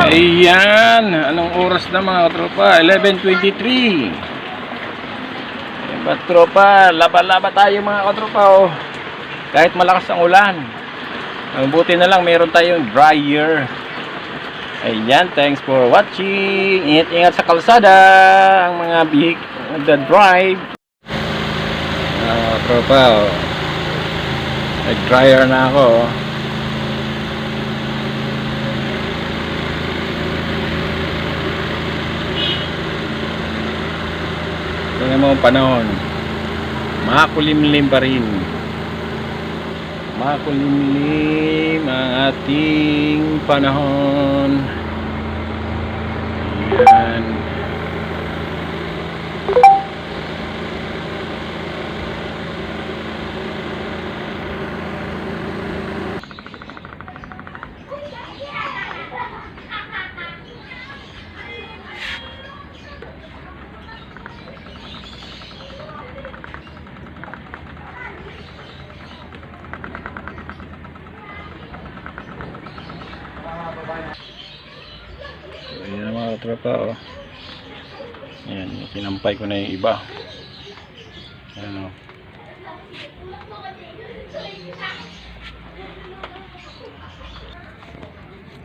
Ayan, anong oras na mga katropa? 11:23. Mga tropa, laba-laba tayo mga katropa oh. Kahit malakas ang ulan. Ang buti na lang meron tayong dryer. Ayan, thanks for watching. Ingat-ingat sa kalsada ang mga the drive. Tropa oh. Nag-dryer na ako oh. Tingnan mo ang panahon, makulimlim pa rin, makulimlim ang ating panahon. Ayan. So, ayan mga tropa oh. Ayan, kinampay ko na yung iba. Ayan oh.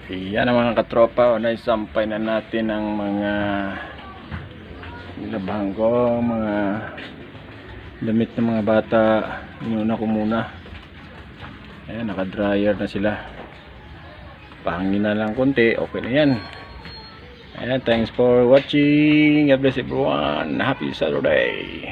Ayan ang mga katropa oh, naisampay na natin ang mga labang ko, mga damit ng mga bata. Inuna ko muna. Ayan, naka-dryer na sila. Pahangin na lang konti, okay na yan. Ayan, thanks for watching. God bless everyone. Happy Saturday.